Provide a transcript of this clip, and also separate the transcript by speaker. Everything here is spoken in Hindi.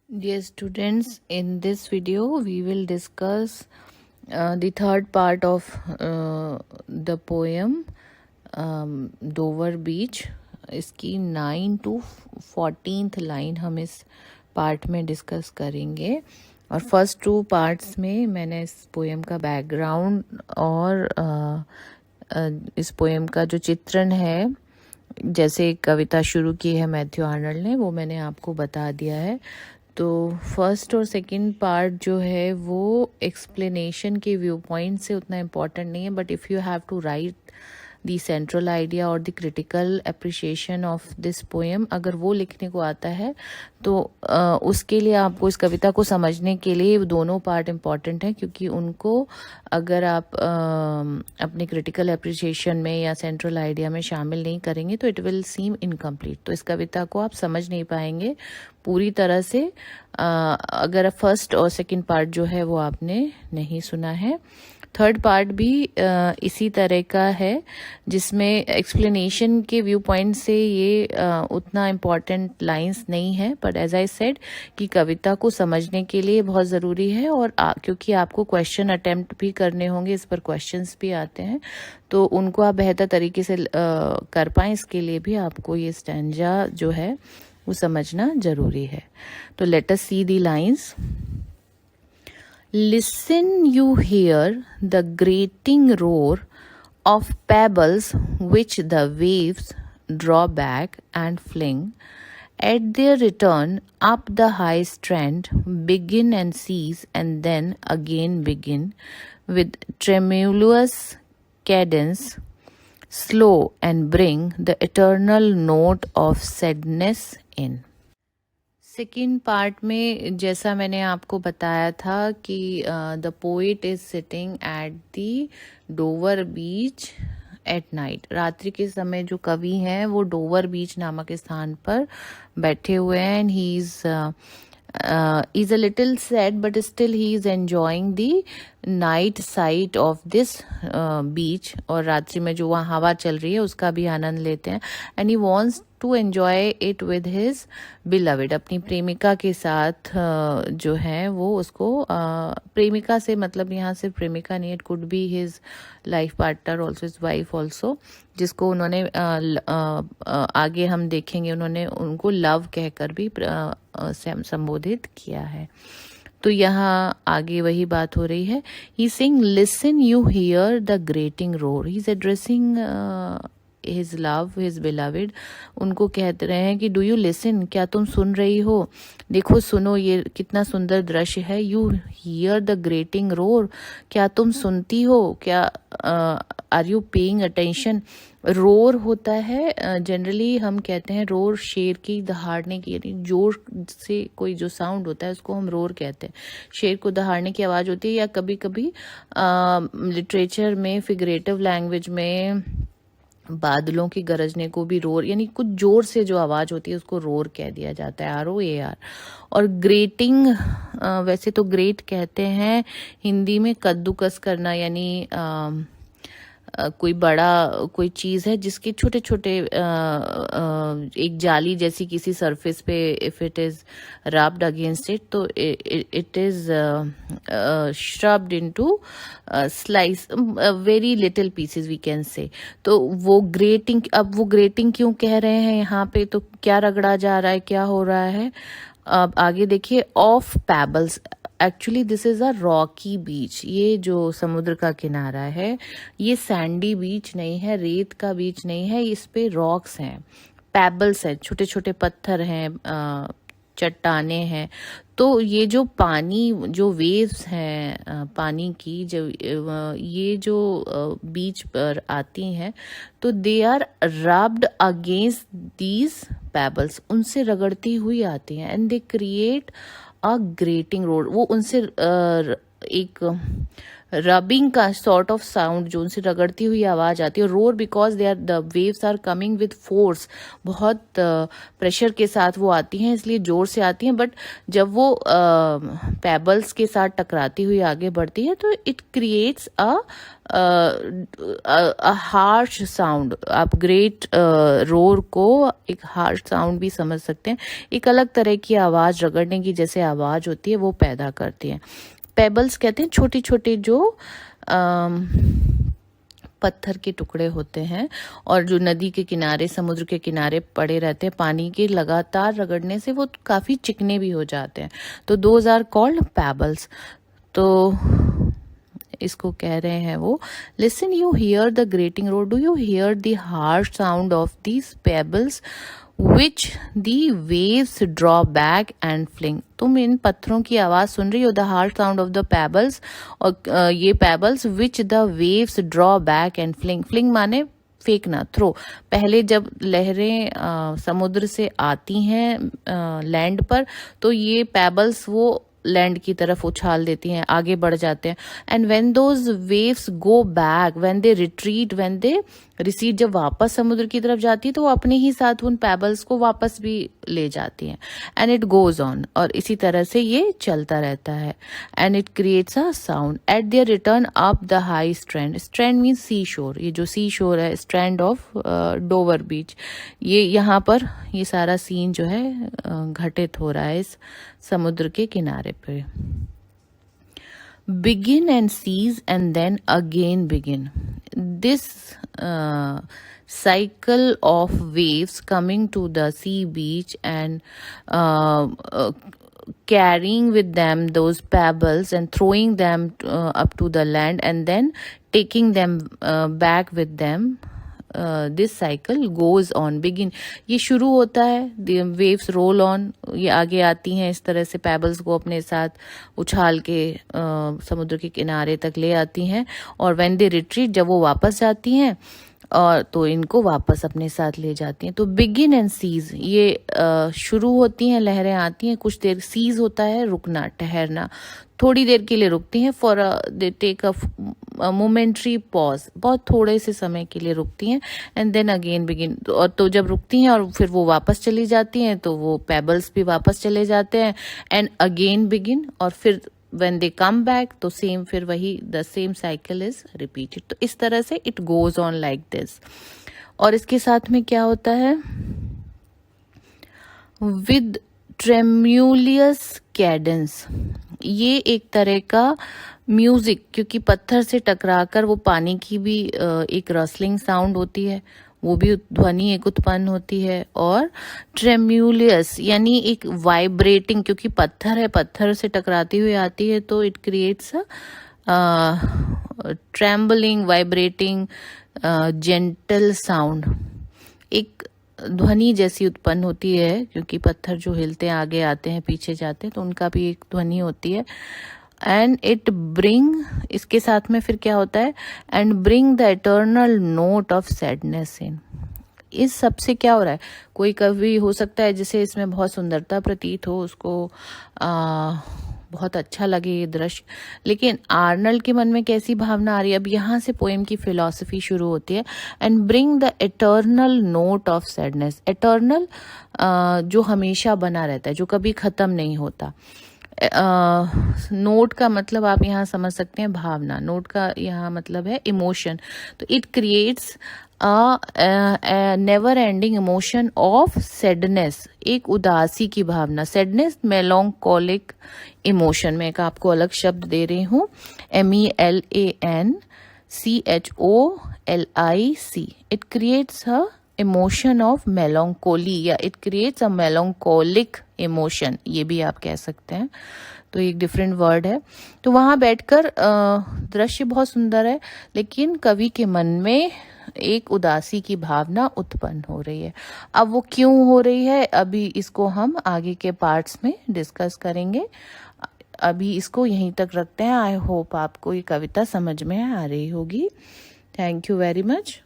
Speaker 1: Dear students, in this video we will discuss the third part of the poem Dover Beach. इसकी 9 to 14th लाइन हम इस पार्ट में डिस्कस करेंगे और फर्स्ट 2 पार्ट्स में मैंने इस पोएम का बैकग्राउंड और इस पोएम का जो चित्रण है, जैसे कविता शुरू की है मैथ्यू आर्नल्ड ने, वो मैंने आपको बता दिया है। तो फर्स्ट और सेकंड पार्ट जो है वो एक्सप्लेनेशन के व्यू पॉइंट से उतना इम्पोर्टेंट नहीं है, but if you have to write the central idea और the critical appreciation of this poem, अगर वो लिखने को आता है तो उसके लिए आपको, इस कविता को समझने के लिए दोनों पार्ट इम्पॉर्टेंट हैं, क्योंकि उनको अगर आप अपने क्रिटिकल अप्रिशिएशन में या सेंट्रल आइडिया में शामिल नहीं करेंगे तो इट विल सीम इनकम्प्लीट। तो इस कविता को आप समझ नहीं पाएंगे पूरी तरह से अगर फर्स्ट और सेकंड पार्ट जो है वो आपने नहीं सुना है। थर्ड पार्ट भी इसी तरह का है, जिसमें एक्सप्लेनेशन के व्यू पॉइंट से ये उतना इम्पॉर्टेंट लाइंस नहीं है, बट एज आई सेड कि कविता को समझने के लिए बहुत ज़रूरी है। और क्योंकि आपको क्वेश्चन अटेम्प्ट भी करने होंगे, इस पर क्वेश्चंस भी आते हैं, तो उनको आप बेहतर तरीके से कर पाएँ, इसके लिए भी आपको ये स्टैंजा जो है वो समझना जरूरी है। तो let us see the lines. Listen, you hear the grating roar of pebbles which the waves draw back and fling. At their return up the high strand, begin and cease, and then again begin with tremulous cadence, slow, and bring the eternal note of sadness in. Second part में जैसा मैंने आपको बताया था कि the poet is sitting at the Dover beach at night. रात्रि के समय जो कवि हैं वो डोवर बीच नामक स्थान पर बैठे हुए हैं, and he is a little sad, but still he is enjoying the night sight of this beach, और रात्रि में जो वहाँ हवा चल रही है उसका भी आनंद लेते हैं। and he wants to enjoy it with his beloved, अपनी प्रेमिका के साथ जो है वो उसको प्रेमिका से मतलब यहाँ सिर्फ प्रेमिका नहीं, it could be his life partner also, his wife also, जिसको उन्होंने आगे हम देखेंगे उन्होंने उनको लव कहकर भी संबोधित किया है। तो यहाँ आगे वही बात हो रही है। He sing listen you hear the grating roar, he is addressing his love, his beloved. उनको कहते रहे हैं कि डू यू लिसन, क्या तुम सुन रही हो, देखो सुनो ये कितना सुंदर दृश्य है। You hear the grating roar, क्या तुम सुनती हो, क्या are you paying attention. Roar होता है जनरली हम कहते हैं रोर शेर की दहाड़ने की, यानी जोर से कोई जो साउंड होता है उसको हम रोर कहते हैं। शेर को दहाड़ने की आवाज़ होती है, या कभी कभी लिटरेचर में फिगरेटिव लैंग्वेज में बादलों की गरजने को भी रोर, यानी कुछ जोर से जो आवाज़ होती है उसको रोर कह दिया जाता है, ROAR। और ग्रेटिंग वैसे तो ग्रेट कहते हैं हिंदी में कद्दूकस करना, यानी कोई बड़ा कोई चीज़ है जिसके छोटे छोटे एक जाली जैसी किसी सरफेस पे if it is rubbed against it, तो it is scrubbed into slice very little pieces we can say. तो वो ग्रेटिंग, अब वो ग्रेटिंग क्यों कह रहे हैं यहाँ पे, तो क्या रगड़ा जा रहा है, क्या हो रहा है। अब आगे देखिए, of pebbles, actually this is a rocky beach. ये जो समुद्र का किनारा है ये सैंडी बीच नहीं है, रेत का बीच नहीं है, इस पे रॉक्स हैं, पैबल्स हैं, छोटे छोटे पत्थर हैं, चट्टाने हैं। तो ये जो पानी, जो वेव्स हैं पानी की, जो ये जो बीच पर आती हैं, तो they are rubbed against these pebbles, उनसे रगड़ती हुई आती हैं, and they create a grating road. वो उनसे एक रबिंग का सॉर्ट ऑफ साउंड, जो उनसे रगड़ती हुई आवाज आती है. Roar because they are the waves are coming with force, बहुत प्रेशर के साथ वो आती हैं, इसलिए जोर से आती हैं. बट जब वो पेबल्स के साथ टकराती हुई आगे बढ़ती है तो it creates a harsh sound. आप ग्रेट रोर को एक हार्श साउंड भी समझ सकते हैं. एक अलग तरह की आवाज, रगड़ने की जैसे आवाज होती है, वो पैदा करती है. पेबल्स कहते हैं छोटे छोटे जो पत्थर के टुकड़े होते हैं और जो नदी के किनारे, समुद्र के किनारे पड़े रहते हैं. पानी के लगातार रगड़ने से वो काफी चिकने भी हो जाते हैं. तो दोज आर कॉल्ड पेबल्स. तो इसको कह रहे हैं वो, listen you hear the grating roar, do you hear the harsh sound of these pebbles which the waves draw back and fling. तुम इन पत्थरों की आवाज सुन रही हो, the harsh sound of the pebbles, और ये pebbles which the waves draw back and fling. Fling माने फेंकना, थ्रो. पहले जब लहरें समुद्र से आती हैं लैंड पर, तो ये पेबल्स वो लैंड की तरफ उछाल देती हैं, आगे बढ़ जाते हैं. And when those waves go back, when they retreat, when they recede, जब वापस समुद्र की तरफ जाती है तो वो अपने ही साथ उन पेबल्स को वापस भी ले जाती हैं. एंड इट गोज ऑन, और इसी तरह से ये चलता रहता है. And it creates a sound at their return up the high strand. Strand means sea shore. ये जो सी शोर है, स्ट्रैंड ऑफ डोवर बीच, ये यहाँ पर ये सारा सीन जो है घटित हो रहा है इस समुद्र के किनारे पे. Begin and cease and then again begin. This cycle of waves coming to the sea beach and carrying with them those pebbles and throwing them up to the land and then taking them back with them. This cycle goes on. Begin, ये शुरू होता है, वेव्स रोल ऑन, ये आगे आती हैं इस तरह से, पेबल्स को अपने साथ उछाल के समुद्र के किनारे तक ले आती हैं. और व्हेन दे रिट्रीट, जब वो वापस जाती हैं और तो इनको वापस अपने साथ ले जाती हैं. तो बिगिन एंड सीज, ये शुरू होती हैं, लहरें आती हैं कुछ देर. सीज होता है रुकना, ठहरना, थोड़ी देर के लिए रुकती हैं. For they take a momentary pause, बहुत थोड़े से समय के लिए रुकती हैं. एंड देन अगेन बिगिन, और तो जब रुकती हैं और फिर वो वापस चली जाती हैं तो वो पेबल्स भी वापस चले जाते हैं. एंड अगेन बिगिन, और फिर when they come back तो सेम, फिर वही the same cycle is repeated. तो इस तरह से it goes on like this. और इसके साथ में क्या होता है, with tremulous cadence, ये एक तरह का म्यूजिक, क्योंकि पत्थर से टकराकर वो पानी की भी एक रसलिंग साउंड होती है, वो भी ध्वनि एक उत्पन्न होती है. और ट्रेम्यूलियस यानी एक वाइब्रेटिंग, क्योंकि पत्थर है, पत्थर से टकराती हुई आती है, तो it creates trembling, vibrating, gentle sound. एक ध्वनि जैसी उत्पन्न होती है, क्योंकि पत्थर जो हिलते हैं, आगे आते हैं, पीछे जाते हैं, तो उनका भी एक ध्वनि होती है. एंड इट ब्रिंग, इसके साथ में फिर क्या होता है, and bring the eternal note of sadness in. इस सब से क्या हो रहा है, कोई कवि हो सकता है जिसे इसमें बहुत सुंदरता प्रतीत हो, उसको बहुत अच्छा लगे ये दृश्य, लेकिन आर्नल्ड के मन में कैसी भावना आ रही है. अब यहाँ से पोएम की फिलॉसफी शुरू होती है. And bring the eternal note of sadness. Eternal जो हमेशा बना रहता है, जो कभी खत्म नहीं होता. नोट का मतलब आप यहाँ समझ सकते हैं भावना, नोट का यहाँ मतलब है इमोशन. तो it creates never ending emotion of sadness, एक उदासी की भावना. सैडनेस मेलंकोलिक इमोशन में एक आपको अलग शब्द दे रही हूँ, MELANCHOLIC. It creates a emotion of melancholy, या it creates a melancholic emotion, ये भी आप कह सकते हैं. तो एक डिफरेंट वर्ड है. तो वहां बैठकर दृश्य बहुत सुंदर है, लेकिन कवि के मन में एक उदासी की भावना उत्पन्न हो रही है. अब वो क्यों हो रही है, अभी इसको हम आगे के पार्ट्स में डिस्कस करेंगे. अभी इसको यहीं तक रखते हैं. आई होप आपको ये कविता समझ में आ रही होगी. Thank you very much.